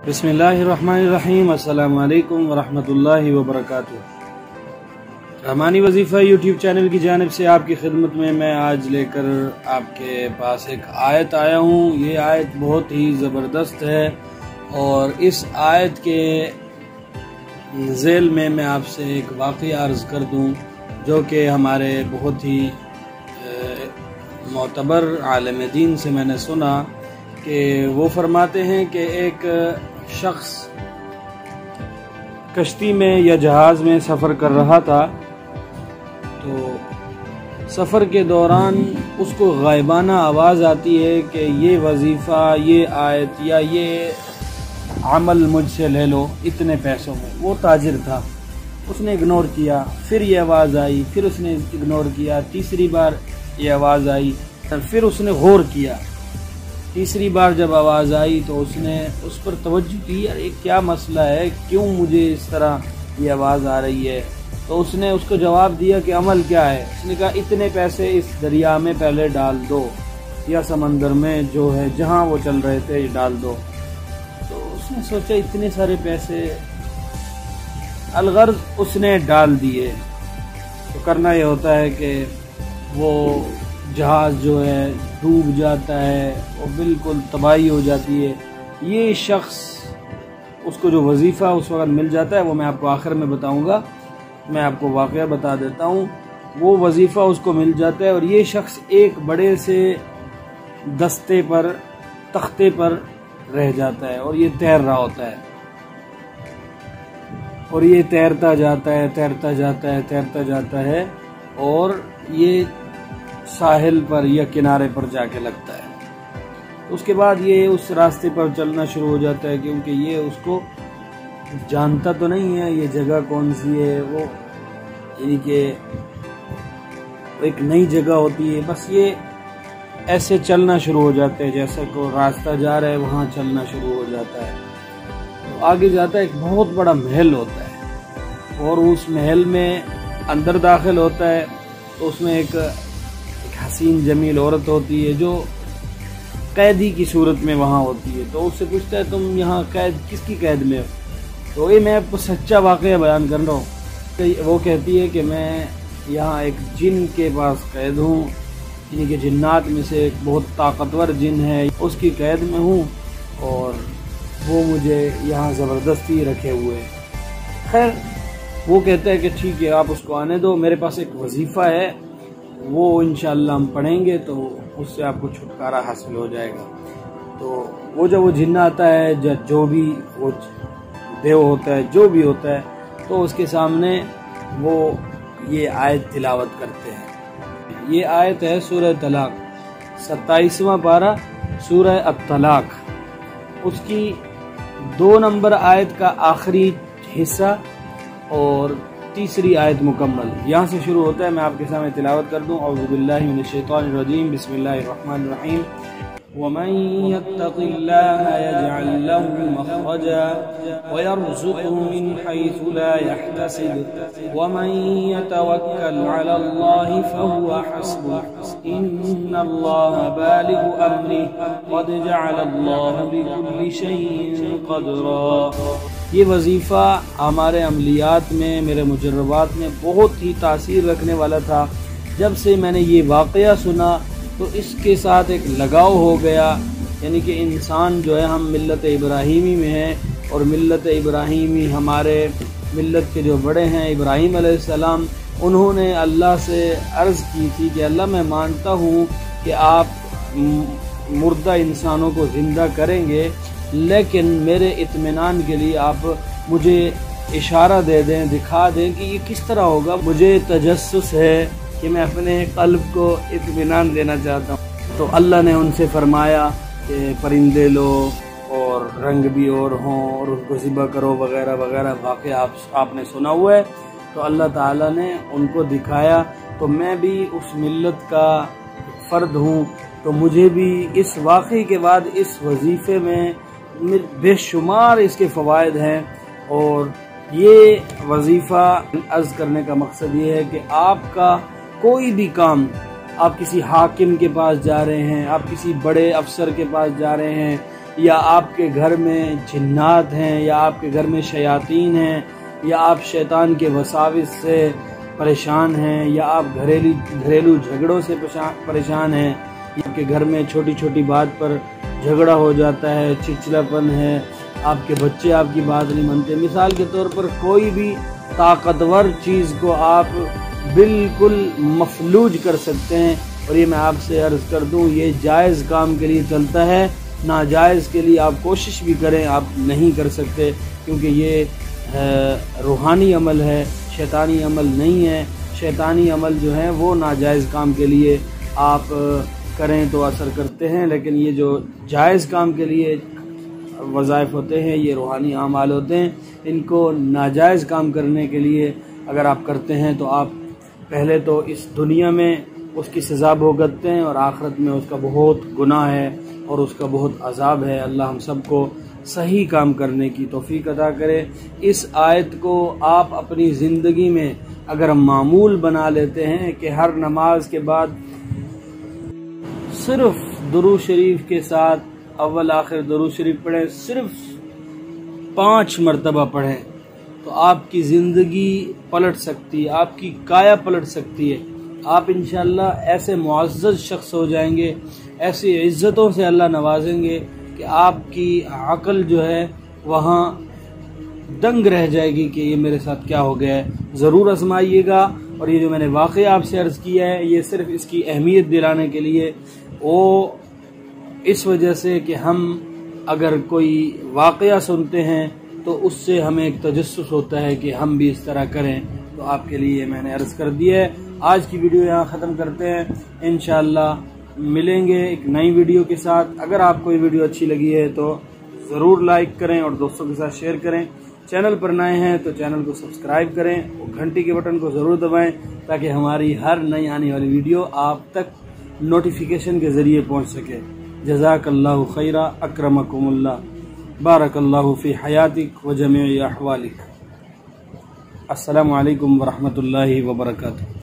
بسم اللہ الرحمن الرحیم۔ السلام علیکم ورحمۃ اللہ وبرکاتہ۔ رحمانی وظیفہ یوٹیوب چینل کی جانب سے آپ کی خدمت میں میں آج لے کر آپ کے پاس ایک آیت آیا ہوں۔ یہ آیت بہت ہی زبردست ہے اور اس آیت کے ذیل میں آپ سے ایک واقعہ عرض کر دوں جو کہ ہمارے بہت ہی معتبر عالم دین سے میں نے سنا کہ وہ فرماتے ہیں کہ ایک شخص کشتی میں یا جہاز میں سفر کر رہا تھا، تو سفر کے دوران اس کو غائبانہ آواز آتی ہے کہ یہ وظیفہ، یہ آیت یا یہ عمل مجھ سے لے لو اتنے پیسوں میں۔ وہ تاجر تھا، اس نے اگنور کیا، پھر یہ آواز آئی، پھر اس نے اگنور کیا، تیسری بار یہ آواز آئی، پھر اس نے غور کیا، تیسری بار جب آواز آئی تو اس نے اس پر توجہ کی، یار یہ کیا مسئلہ ہے، کیوں مجھے اس طرح یہ آواز آ رہی ہے؟ تو اس نے اس کو جواب دیا کہ عمل کیا ہے؟ اس نے کہا اتنے پیسے اس دریا میں پہلے ڈال دو یا سمندر میں جو ہے جہاں وہ چل رہے تھے ڈال دو۔ تو اس نے سوچا اتنے سارے پیسے، الغرض اس نے ڈال دیے۔ تو کرنا یہ ہوتا ہے کہ وہ جہاز جو ہے ڈوب جاتا ہے، وہ بالکل تباہی ہو جاتی ہے۔ یہ شخص، اس کو جو وظیفہ اس وقت مل جاتا ہے وہ میں آپ کو آخر میں بتاؤں گا، میں آپ کو واقعہ بتا دیتا ہوں۔ وہ وظیفہ اس کو مل جاتا ہے اور یہ شخص ایک بڑے سے دستے پر، تختے پر رہ جاتا ہے اور یہ تیر رہا ہوتا ہے، اور یہ تیرتا جاتا ہے، تیرتا جاتا ہے، تیرتا جاتا ہے، اور یہ ساحل پر یا کنارے پر جا کے لگتا ہے۔ اس کے بعد یہ اس راستے پر چلنا شروع ہو جاتا ہے، کیونکہ یہ اس کو جانتا تو نہیں ہے یہ جگہ کون سی ہے، وہ یعنی کہ ایک نئی جگہ ہوتی ہے، بس یہ ایسے چلنا شروع ہو جاتا ہے، جیسا کوئی راستہ جا رہا ہے وہاں چلنا شروع ہو جاتا ہے۔ تو آگے جاتا ہے، ایک بہت بڑا محل ہوتا ہے اور اس محل میں اندر داخل ہوتا ہے تو اس میں ایک حسین جمیل عورت ہوتی ہے جو قیدی کی صورت میں وہاں ہوتی ہے۔ تو اس سے پوچھتا ہے تم یہاں قید کس کی قید میں ہو؟ تو یہ میں آپ کو سچا واقعہ بیان کر رہا ہوں۔ وہ کہتی ہے کہ میں یہاں ایک جن کے پاس قید ہوں، یعنی کہ جنات میں سے ایک بہت طاقتور جن ہے، اس کی قید میں ہوں اور وہ مجھے یہاں زبردستی رکھے ہوئے۔ خیر وہ کہتا ہے کہ ٹھیک ہے آپ اس کو آنے دو، میرے پاس ایک وظیفہ ہے، وہ انشاءاللہ ہم پڑھیں گے تو اس سے آپ کو چھٹکارا حاصل ہو جائے گا۔ تو وہ جب وہ جن آتا ہے، جو بھی وہ دیو ہوتا ہے، جو بھی ہوتا ہے، تو اس کے سامنے وہ یہ آیت تلاوت کرتے ہیں۔ یہ آیت ہے سورہ طلاق، 27واں پارہ سورہ الطلاق، اس کی 2 نمبر آیت کا آخری حصہ اور تیسری آیت مکمل یہاں سے شروع ہوتا ہے۔ میں آپ کے سامنے تلاوت کر دوں۔ اعوذ باللہ من الشیطان الرجیم، بسم اللہ الرحمن الرحیم۔ وَمَن يَتَّقِ اللَّهَ يَجْعَل لَّهُ مَخْرَجًا وَيَرْزُقْهُ مِنْ حَيْثُ لَا يَحْتَسِبُ وَمَن يَتَوَكَّلْ عَلَى اللَّهِ فَهُوَ حَسْبُهُ إِنَّ اللَّهَ بَالِغُ أَمْرِهِ قَدْ جَعَلَ اللَّهُ بِكُلِّ شَيْءٍ قَدْرًا۔ یہ وظیفہ ہمارے عملیات میں، میرے مجربات میں بہت ہی تاثیر رکھنے والا تھا۔ جب سے میں نے یہ واقعہ سنا تو اس کے ساتھ ایک لگاؤ ہو گیا، یعنی کہ انسان جو ہے، ہم ملت ابراہیمی میں ہیں اور ملت ابراہیمی، ہمارے ملت کے جو بڑے ہیں ابراہیم علیہ السلام، انہوں نے اللہ سے عرض کی تھی کہ اللہ میں مانتا ہوں کہ آپ مردہ انسانوں کو زندہ کریں گے، لیکن میرے اطمینان کے لیے آپ مجھے اشارہ دے دیں، دکھا دیں کہ یہ کس طرح ہوگا۔ مجھے تجسس ہے کہ میں اپنے قلب کو اطمینان دینا چاہتا ہوں۔ تو اللہ نے ان سے فرمایا کہ پرندے لو اور رنگ بھی اور ہوں اور ان کو ذبح کرو وغیرہ وغیرہ، واقعہ آپ نے سنا ہوا ہے۔ تو اللہ تعالیٰ نے ان کو دکھایا۔ تو میں بھی اس ملت کا فرد ہوں، تو مجھے بھی اس واقعے کے بعد اس وظیفے میں بے شمار اس کے فوائد ہیں۔ اور یہ وظیفہ عرض کرنے کا مقصد یہ ہے کہ آپ کا کوئی بھی کام، آپ کسی حاکم کے پاس جا رہے ہیں، آپ کسی بڑے افسر کے پاس جا رہے ہیں، یا آپ کے گھر میں جنات ہیں، یا آپ کے گھر میں شیاطین ہیں، یا آپ شیطان کے وساوس سے پریشان ہیں، یا آپ گھریلو جھگڑوں سے پریشان ہیں، یا آپ کے گھر میں چھوٹی چھوٹی بات پر جھگڑا ہو جاتا ہے، چڑچڑاپن ہے، آپ کے بچے آپ کی بات نہیں مانتے، مثال کے طور پر کوئی بھی طاقتور چیز کو آپ بالکل مفلوج کر سکتے ہیں، اور یہ میں آپ سے عرض کر دوں یہ جائز کام کے لیے چلتا ہے، ناجائز کے لیے آپ کوشش بھی کریں آپ نہیں کر سکتے، کیونکہ یہ روحانی عمل ہے، شیطانی عمل نہیں ہے۔ شیطانی عمل جو ہے وہ ناجائز کام کے لیے آپ کریں تو اثر کرتے ہیں، لیکن یہ جو جائز کام کے لیے وظائف ہوتے ہیں یہ روحانی اعمال ہوتے ہیں، ان کو ناجائز کام کرنے کے لیے اگر آپ کرتے ہیں تو آپ پہلے تو اس دنیا میں اس کی سزا بھگتتے ہیں، اور آخرت میں اس کا بہت گناہ ہے اور اس کا بہت عذاب ہے۔ اللہ ہم سب کو صحیح کام کرنے کی توفیق عطا کرے۔ اس آیت کو آپ اپنی زندگی میں اگر معمول بنا لیتے ہیں کہ ہر نماز کے بعد صرف درود شریف کے ساتھ اول آخر درود شریف پڑھیں، صرف 5 مرتبہ پڑھیں، تو آپ کی زندگی پلٹ سکتی ہے، آپ کی کایا پلٹ سکتی ہے۔ آپ انشاءاللہ ایسے معزز شخص ہو جائیں گے، ایسی عزتوں سے اللہ نوازیں گے کہ آپ کی عقل جو ہے وہاں دنگ رہ جائے گی کہ یہ میرے ساتھ کیا ہو گیا ہے۔ ضرور آزمائیے گا، اور یہ جو میں نے واقعہ آپ سے عرض کیا ہے یہ صرف اس کی اہمیت دلانے کے لیے، وہ اس وجہ سے کہ ہم اگر کوئی واقعہ سنتے ہیں تو اس سے ہمیں ایک تجسس ہوتا ہے کہ ہم بھی اس طرح کریں، تو آپ کے لیے میں نے عرض کر دیا ہے۔ آج کی ویڈیو یہاں ختم کرتے ہیں، انشاءاللہ ملیں گے ایک نئی ویڈیو کے ساتھ۔ اگر آپ کو یہ ویڈیو اچھی لگی ہے تو ضرور لائک کریں اور دوستوں کے ساتھ شیئر کریں۔ چینل پر نئے ہیں تو چینل کو سبسکرائب کریں اور گھنٹی کے بٹن کو ضرور دبائیں تاکہ ہماری ہر نئی آنے والی ویڈیو آپ تک نوٹیفیکیشن کے ذریعے پہنچ سکے۔ جزاک اللہ خیرہ، اکرمکم اللہ، بارک اللہ فی حیاتک و جمیع احوالک۔ السلام علیکم ورحمۃ اللہ وبرکاتہ۔